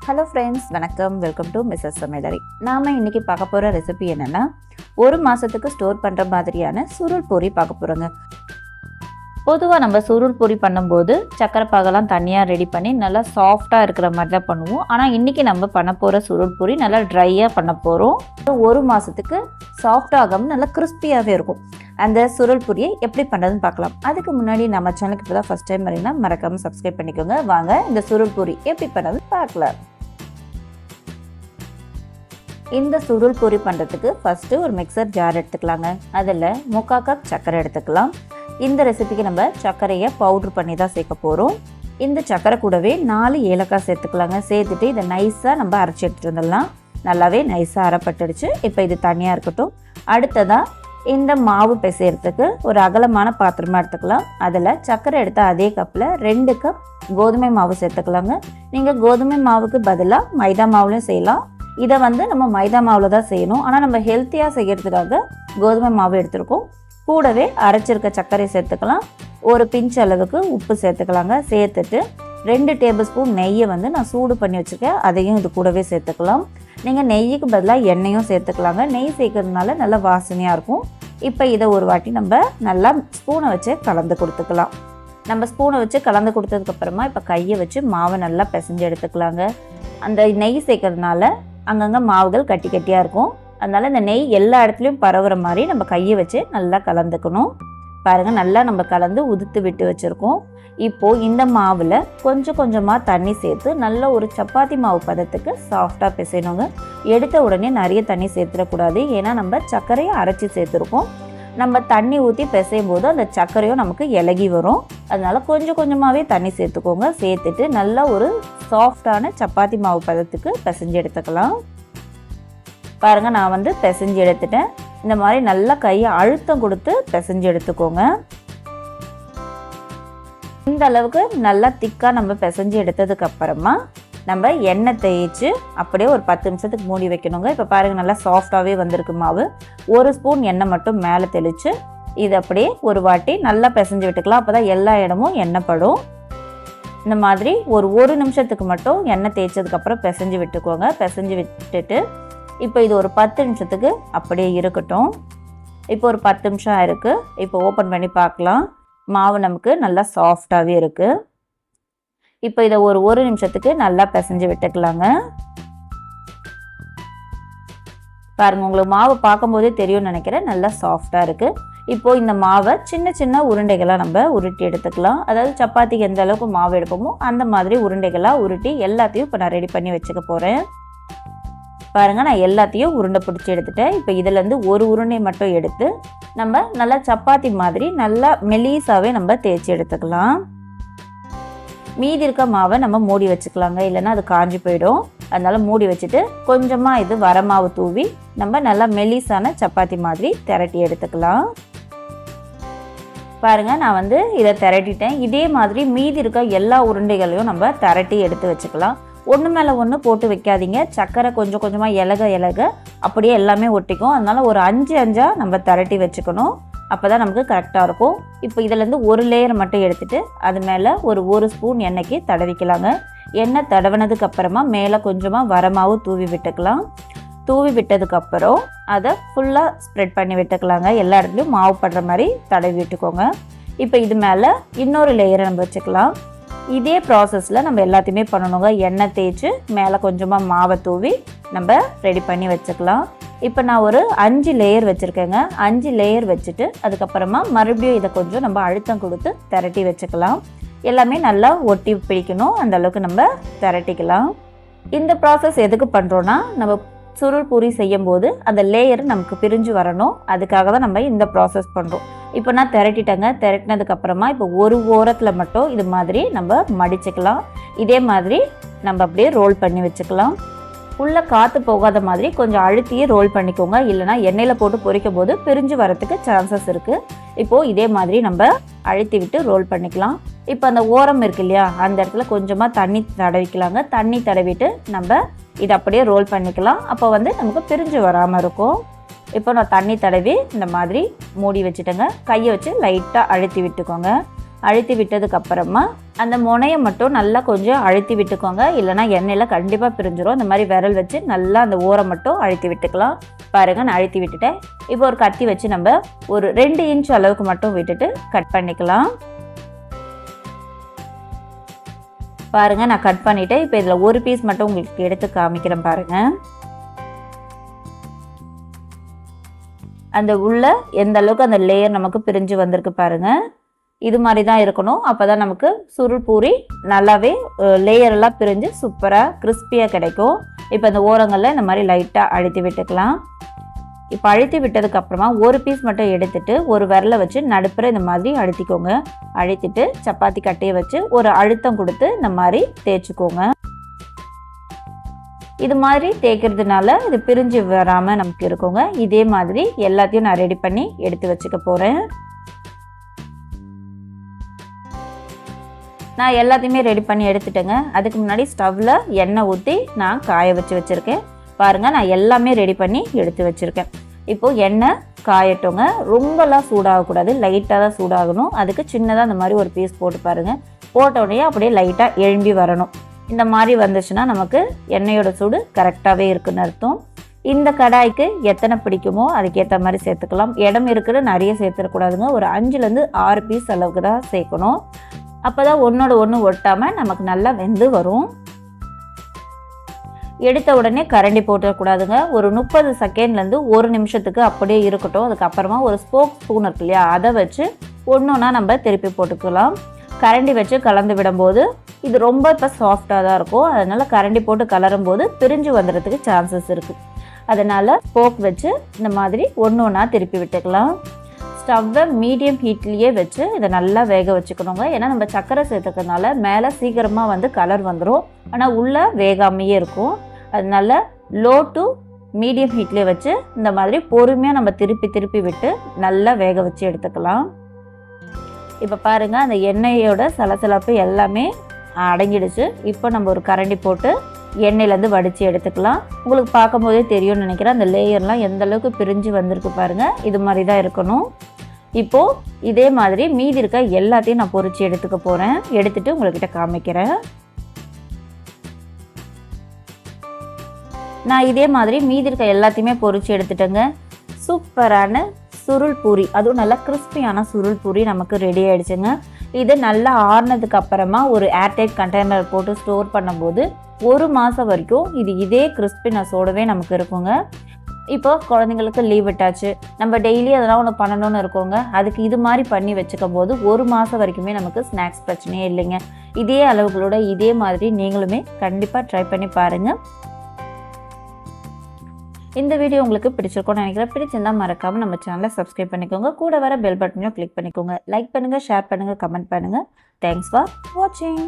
Hello friends, வணக்கம். Welcome to Mrs சமையலறை. நாம் இன்றைக்கி பார்க்க போகிற ரெசிபி என்னென்னா, ஒரு மாதத்துக்கு ஸ்டோர் பண்ணுற மாதிரியான சுருள் பூரி பார்க்க போகிறோங்க. பொதுவாக நம்ம சுருள் பூரி பண்ணும்போது சக்கரை பாகெல்லாம் தனியாக ரெடி பண்ணி நல்லா சாஃப்டாக இருக்கிற மாதிரி தான் பண்ணுவோம். ஆனால் இன்றைக்கி நம்ம பண்ண போகிற சுருள் பூரி நல்லா ட்ரையாக பண்ண போகிறோம். ஒரு மாதத்துக்கு சாஃப்டாகாமல் நல்லா கிறிஸ்பியாகவே இருக்கும். அந்த சுருள் பூரியை எப்படி பண்ணுறதுன்னு பார்க்கலாம். அதுக்கு முன்னாடி நம்ம சேனலுக்கு இப்போ தான் ஃபஸ்ட் டைம் வரீங்கன்னா மறக்காமல் சப்ஸ்கிரைப் பண்ணிக்கோங்க. வாங்க இந்த சுருள் பூரி எப்படி பண்ணுறதுன்னு பார்க்கலாம். இந்த சுருள் பூரி பண்ணுறதுக்கு ஃபஸ்ட்டு ஒரு மிக்சர் ஜார் எடுத்துக்கலாங்க. அதில் 3/4 கப் சர்க்கரை எடுத்துக்கலாம். இந்த ரெசிபிக்கு நம்ம சர்க்கரையை பவுட்ரு பண்ணி தான் சேர்க்க போகிறோம். இந்த சர்க்கரை கூடவே 4 ஏலக்காய் சேர்த்துக்கலாங்க. சேர்த்துட்டு இதை நைஸாக நம்ம அரைச்சி எடுத்துகிட்டு வந்துடலாம். நல்லாவே நைஸாக அரைப்பட்டுடுச்சு. இப்போ இது தனியாக இருக்கட்டும். அடுத்ததாக இந்த மாவு பிசைறதுக்கு ஒரு அகலமான பாத்திரமாக எடுத்துக்கலாம். அதில் சர்க்கரை எடுத்த அதே கப்பில் 2 கப் கோதுமை மாவு சேர்த்துக்கலாங்க. நீங்கள் கோதுமை மாவுக்கு பதிலாக மைதா மாவுலையும் செய்யலாம். இதை நம்ம மைதா மாவில் தான் செய்யணும். ஆனால் நம்ம ஹெல்த்தியாக செய்கிறதுக்காக கோதுமை மாவு எடுத்துருக்கோம். கூடவே அரைச்சிருக்க சர்க்கரை சேர்த்துக்கலாம். ஒரு பிஞ்ச் அளவுக்கு உப்பு சேர்த்துக்கலாங்க. சேர்த்துட்டு 2 டேபிள் ஸ்பூன் நெய்யை நான் சூடு பண்ணி வச்சுருக்கேன். அதையும் இது கூடவே சேர்த்துக்கலாம். நீங்கள் நெய்யுக்கு பதிலாக எண்ணெயும் சேர்த்துக்கலாங்க. நெய் சேர்க்கறதுனால நல்லா வாசனையாக இருக்கும். இப்போ இதை ஒரு வாட்டி நம்ம நல்லா ஸ்பூனை வச்சு கலந்து கொடுத்துக்கலாம். நம்ம ஸ்பூனை வச்சு கலந்து கொடுத்ததுக்கப்புறமா இப்போ கையை வச்சு மாவை நல்லா பிசைஞ்சு எடுத்துக்கலாங்க. அந்த நெய் சேர்க்கறதுனால அங்கங்கே மாவுகள் கட்டி கட்டியாக இருக்கும். அதனால் இந்த நெய் எல்லா இடத்துலையும் பரவுற மாதிரி நம்ம கையை வச்சு நல்லா கலந்துக்கணும். பாருங்கள், நல்லா நம்ம கலந்து உதுத்து விட்டு வச்சுருக்கோம். இப்போது இந்த மாவில் கொஞ்சம் கொஞ்சமாக தண்ணி சேர்த்து நல்ல ஒரு சப்பாத்தி மாவு பதத்துக்கு சாஃப்டாக பிசையணுங்க. எடுத்த உடனே நிறைய தண்ணி சேர்த்துடக்கூடாது. ஏன்னா நம்ம சர்க்கரையை அரைச்சி சேர்த்துருக்கோம். நம்ம தண்ணி ஊற்றி பிசையும் போது அந்த சர்க்கரையும் நமக்கு இலகி வரும். அதனால் கொஞ்சம் கொஞ்சமாகவே தண்ணி சேர்த்துக்கோங்க. சேர்த்துட்டு நல்லா ஒரு சாஃப்டான சப்பாத்தி மாவு பதத்துக்கு பிசைஞ்சு எடுத்துக்கலாம். பாருங்கள், நான் பிசைஞ்சு எடுத்துட்டேன். இந்த மாதிரி நல்லா கையை அழுத்தம் கொடுத்து பிசைஞ்சு எடுத்துக்கோங்க. இந்த அளவுக்கு நல்லா திக்காக நம்ம பிசைஞ்சு எடுத்ததுக்கப்புறமா நம்ம எண்ணெய் தேய்ச்சி அப்படியே ஒரு 10 நிமிஷத்துக்கு மூடி வைக்கணுங்க. இப்போ பாருங்கள், நல்லா சாஃப்டாகவே வந்திருக்கு மாவு. 1 ஸ்பூன் எண்ணெய் மட்டும் மேலே தெளித்து இது அப்படியே ஒரு வாட்டி நல்லா பிசைஞ்சு விட்டுக்கலாம். அப்போ தான் எல்லா இடமும் எண்ணெய் படும். இந்த மாதிரி ஒரு நிமிஷத்துக்கு மட்டும் எண்ணெய் தேய்ச்சதுக்கப்புறம் பிசைஞ்சு விட்டுக்கோங்க. பிசைஞ்சு விட்டுட்டு இப்போ இது ஒரு 10 நிமிஷத்துக்கு அப்படியே இருக்கட்டும். இப்போ ஒரு 10 நிமிஷம் ஆயிருக்கு. இப்போ ஓப்பன் பண்ணி பார்க்கலாம். மாவு நமக்கு நல்லா சாஃப்டாகவே இருக்குது. இப்போ இதை ஒரு நிமிஷத்துக்கு நல்லா பிசைஞ்சு விட்டுக்கலாங்க. பாருங்கள், உங்களுக்கு மாவு பார்க்கும்போதே தெரியும்னு நினைக்கிறேன். நல்லா சாஃப்டாக இருக்குது. இப்போது இந்த மாவை சின்ன சின்ன உருண்டைகளாக நம்ம உருட்டி எடுத்துக்கலாம். அதாவது சப்பாத்திக்கு எந்த அளவுக்கு மாவு எடுப்போமோ அந்த மாதிரி உருண்டைகளாக உருட்டி எல்லாத்தையும் இப்போ நான் ரெடி பண்ணி வச்சுக்க போகிறேன். பாருங்கள், நான் எல்லாத்தையும் உருண்டை பிடிச்சி எடுத்துட்டேன். இப்போ இதிலேருந்து ஒரு உருண்டை மட்டும் எடுத்து நம்ம நல்லா சப்பாத்தி மாதிரி நல்லா மெலிசாவே நம்ம தேய்ச்சி எடுத்துக்கலாம். மீதி இருக்க மாவை நம்ம மூடி வச்சுக்கலாங்க. இல்லைன்னா அது காஞ்சி போயிடும். அதனால் மூடி வச்சுட்டு கொஞ்சமாக இது வர மாவு தூவி நம்ம நல்லா மெலிசான சப்பாத்தி மாதிரி திரட்டி எடுத்துக்கலாம். பாருங்கள், நான் இதை திரட்டிட்டேன். இதே மாதிரி மீதி இருக்க எல்லா உருண்டைகளையும் நம்ம திரட்டி எடுத்து வச்சுக்கலாம். ஒன்று மேலே ஒன்று போட்டு வைக்காதீங்க. சர்க்கரை கொஞ்சம் கொஞ்சமாக இலக அப்படியே எல்லாமே ஒட்டிக்கும். அதனால் ஒரு 5 நம்ம திரட்டி வச்சுக்கணும். அப்போ தான் நமக்கு கரெக்டாக இருக்கும். இப்போ இதிலேருந்து ஒரு லேயர் மட்டும் எடுத்துகிட்டு அது மேலே ஒரு ஸ்பூன் எண்ணெய்க்கு தடவிக்கலாங்க. எண்ணெய் தடவினதுக்கப்புறமா மேலே கொஞ்சமாக வரமாவு தூவி விட்டுக்கலாம். தூவி விட்டதுக்கப்புறம் அதை ஃபுல்லாக ஸ்ப்ரெட் பண்ணி விட்டுக்கலாங்க. எல்லா இடத்துலையும் மாவு படுற மாதிரி தடவி விட்டுக்கோங்க. இப்போ இது மேலே இன்னொரு லேயரை நம்ம வச்சுக்கலாம். இதே ப்ராசஸில் நம்ம எல்லாத்தையுமே பண்ணணுங்க. எண்ணெய் தேய்ச்சி மேலே கொஞ்சமாக மாவை தூவி நம்ம ரெடி பண்ணி வச்சுக்கலாம். இப்போ நான் ஒரு 5 லேயர் வச்சுருக்கேங்க. 5 லேயர் வச்சுட்டு அதுக்கப்புறமா மறுபடியும் இதை கொஞ்சம் நம்ம அழுத்தம் கொடுத்து திரட்டி வச்சுக்கலாம். எல்லாமே நல்லா ஒட்டி பிடிக்கணும். அந்த அளவுக்கு நம்ம திரட்டிக்கலாம். இந்த ப்ராசஸ் எதுக்கு பண்ணுறோன்னா, நம்ம சுருள் பூரி செய்யும் போது அந்த லேயர் நமக்கு பிரிஞ்சு வரணும். அதுக்காக தான் நம்ம இந்த ப்ராசஸ் பண்ணுறோம். இப்போ நான் திரட்டிட்டேங்க. திரட்டினதுக்கப்புறமா இப்போ ஒரு ஓரத்தில் மட்டும் இது மாதிரி நம்ம மடிச்சுக்கலாம். இதே மாதிரி நம்ம அப்படியே ரோல் பண்ணி வச்சுக்கலாம். உள்ளே காற்று போகாத மாதிரி கொஞ்சம் அழுத்தியே ரோல் பண்ணிக்கோங்க. இல்லைனா எண்ணெயில் போட்டு பொரிக்கும் போது பிரிஞ்சு வரத்துக்கு சான்சஸ் இருக்குது. இப்போது இதே மாதிரி நம்ம அழுத்தி விட்டு ரோல் பண்ணிக்கலாம். இப்போ அந்த ஓரம் இருக்கு இல்லையா, அந்த இடத்துல கொஞ்சமாக தண்ணி தடவிக்கலாங்க. தண்ணி தடவிட்டு நம்ம இதை அப்படியே ரோல் பண்ணிக்கலாம். அப்போ நமக்கு பிரிஞ்சு வராமல் இருக்கும். இப்போ நான் தண்ணி தடவி இந்த மாதிரி மூடி வச்சுட்டேங்க. கையை வச்சு லைட்டாக அழுத்தி விட்டுக்கோங்க. அழுத்தி விட்டதுக்கு அப்புறமா அந்த முனையை மட்டும் நல்லா கொஞ்சம் அழுத்தி விட்டுக்கோங்க, இல்லைனா எண்ணெயில் கண்டிப்பாக பிரிஞ்சிடும். இந்த மாதிரி விரல் வச்சு நல்லா அந்த ஓரம் மட்டும் அழுத்தி விட்டுக்கலாம். பாருங்கள், நான் அழுத்தி விட்டுட்டேன். இப்போ ஒரு கத்தி வச்சு நம்ம ஒரு 2 இன்ச் அளவுக்கு மட்டும் விட்டுட்டு கட் பண்ணிக்கலாம். பாருங்கள், நான் கட் பண்ணிவிட்டேன். இப்போ இதில் ஒரு பீஸ் மட்டும் உங்களுக்கு எடுத்து காமிக்கிறேன் பாருங்கள். அந்த உள்ள எந்த அளவுக்கு அந்த லேயர் நமக்கு பிரிஞ்சு வந்திருக்கு பாருங்கள். இது மாதிரி தான் இருக்கணும். அப்போ தான் நமக்கு சுருள் பூரி நல்லாவே லேயரெல்லாம் பிரிஞ்சு சூப்பராக கிறிஸ்பியாக கிடைக்கும். இப்போ இந்த ஓரங்களில் இந்த மாதிரி லைட்டாக அழுத்தி விட்டுக்கலாம். இப்போ அழுத்தி விட்டதுக்கப்புறமா ஒரு பீஸ் மட்டும் எடுத்துகிட்டு ஒரு விரலை வச்சு நடுப்புற இந்த மாதிரி அழுத்திக்கோங்க. அழுத்திட்டு சப்பாத்தி கட்டையை வச்சு ஒரு அழுத்தம் கொடுத்து இந்த மாதிரி தேய்ச்சிக்கோங்க. இது மாதிரி தேய்க்கிறதுனால இது பிரிஞ்சு வராமல் நமக்கு இருக்குங்க. இதே மாதிரி எல்லாத்தையும் நான் ரெடி பண்ணி எடுத்து வச்சுக்க போகிறேன். நான் எல்லாத்தையுமே ரெடி பண்ணி எடுத்துட்டேங்க. அதுக்கு முன்னாடி ஸ்டவ்வில் எண்ணெய் ஊற்றி நான் காய வச்சுருக்கேன். பாருங்கள், நான் எல்லாமே ரெடி பண்ணி எடுத்து வச்சுருக்கேன். இப்போது எண்ணெய் காயட்டோங்க. ரொம்பலாம் சூடாகக்கூடாது, லைட்டாக தான் சூடாகணும். அதுக்கு சின்னதாக இந்த மாதிரி ஒரு பீஸ் போட்டு பாருங்கள். போட்ட உடனே அப்படியே லைட்டாக எழும்பி வரணும். இந்த மாதிரி வந்துச்சுன்னா நமக்கு எண்ணெயோட சூடு கரெக்டாகவே இருக்குன்னு அர்த்தம். இந்த கடாய்க்கு எத்தனை பிடிக்குமோ அதுக்கேற்ற மாதிரி சேர்த்துக்கலாம். இடம் இருக்கிற நிறைய சேர்த்துடக்கூடாதுங்க. ஒரு 5லேருந்து 6 பீஸ் அளவுக்கு தான் சேர்க்கணும். அப்போ தான் ஒன்றோட ஒன்று ஒட்டாமல் நமக்கு நல்லா வெந்து வரும். எடுத்த உடனே கரண்டி போட்டுடக்கூடாதுங்க. ஒரு 30 செகண்ட்லேருந்து 1 நிமிஷத்துக்கு அப்படியே இருக்கட்டும். அதுக்கப்புறமா ஒரு ஸ்போக் ஸ்பூன் இருக்கு இல்லையா, அதை வச்சு ஒன்றா நம்ம திருப்பி போட்டுக்கலாம். கரண்டி வச்சு கலந்து விடும்போது இது ரொம்ப இப்போ சாஃப்டாக தான் இருக்கும். அதனால் கரண்டி போட்டு கலரும் போது பிரிஞ்சு வந்துடுறதுக்கு சான்சஸ் இருக்குது. அதனால் ஸ்போக் வச்சு இந்த மாதிரி ஒன்றா திருப்பி விட்டுக்கலாம். ஸ்டவ்வை மீடியம் ஹீட்லேயே வச்சு இதை நல்லா வேக வச்சுக்கணுங்க. ஏன்னா நம்ம சர்க்கரை சேர்த்துக்கிறதுனால மேலே சீக்கிரமாக வந்து கலர் வந்துடும், ஆனால் உள்ளே வேகாமையே இருக்கும். அதனால லோ டு மீடியம் ஹீட்லேயே வச்சு இந்த மாதிரி பொறுமையாக நம்ம திருப்பி விட்டு நல்லா வேக வச்சு எடுத்துக்கலாம். இப்போ பாருங்கள், அந்த எண்ணெயோட சலசலப்பு எல்லாமே அடங்கிடுச்சு. இப்போ நம்ம ஒரு கரண்டி போட்டு எண்ணெயிலேருந்து வடித்து எடுத்துக்கலாம். உங்களுக்கு பார்க்கும்போதே தெரியும்னு நினைக்கிறேன், அந்த லேயர்லாம் எந்த அளவுக்கு பிரிஞ்சு வந்திருக்கு பாருங்கள். இது மாதிரி தான் இருக்கணும். இப்போது இதே மாதிரி மீதி இருக்க எல்லாத்தையும் நான் பொரித்து எடுத்துக்க போகிறேன். எடுத்துகிட்டு உங்கள்கிட்ட காமிக்கிறேன். நான் இதே மாதிரி மீதி இருக்க எல்லாத்தையுமே பொரித்து எடுத்துட்டேங்க. சூப்பரான சுருள் பூரி, அதுவும் நல்லா கிறிஸ்பியான சுருள் பூரி நமக்கு ரெடி ஆகிடுச்சுங்க. இது நல்லா ஆறுனதுக்கு அப்புறமா ஒரு ஏர்டைட் கண்டெய்னர் போட்டு ஸ்டோர் பண்ணும்போது 1 மாதம் வரைக்கும் இது இதே கிறிஸ்பினஸோடவே நமக்கு இருக்குங்க. இப்போ குழந்தைங்களுக்கு லீவ் விட்டாச்சு, நம்ம டெய்லி அதெல்லாம் ஒன்று பண்ணணும்னு இருக்கோங்க. அதுக்கு இது மாதிரி பண்ணி வச்சுக்கும் போது 1 மாதம் வரைக்குமே நமக்கு ஸ்நாக்ஸ் பிரச்சனையே இல்லைங்க. இதே அளவுகளோட இதே மாதிரி நீங்களுமே கண்டிப்பாக ட்ரை பண்ணி பாருங்கள். இந்த வீடியோ உங்களுக்கு பிடிச்சிருக்கும்னு நினைக்கிறேன். பிடிச்சிருந்தால் மறக்காமல் நம்ம சேனலை சப்ஸ்கிரைப் பண்ணிக்கோங்க. கூட வர பெல் பட்டனையும் கிளிக் பண்ணிக்கோங்க. லைக் பண்ணுங்கள், ஷேர் பண்ணுங்கள், கமெண்ட் பண்ணுங்கள். தேங்க்ஸ் ஃபார் வாட்சிங்.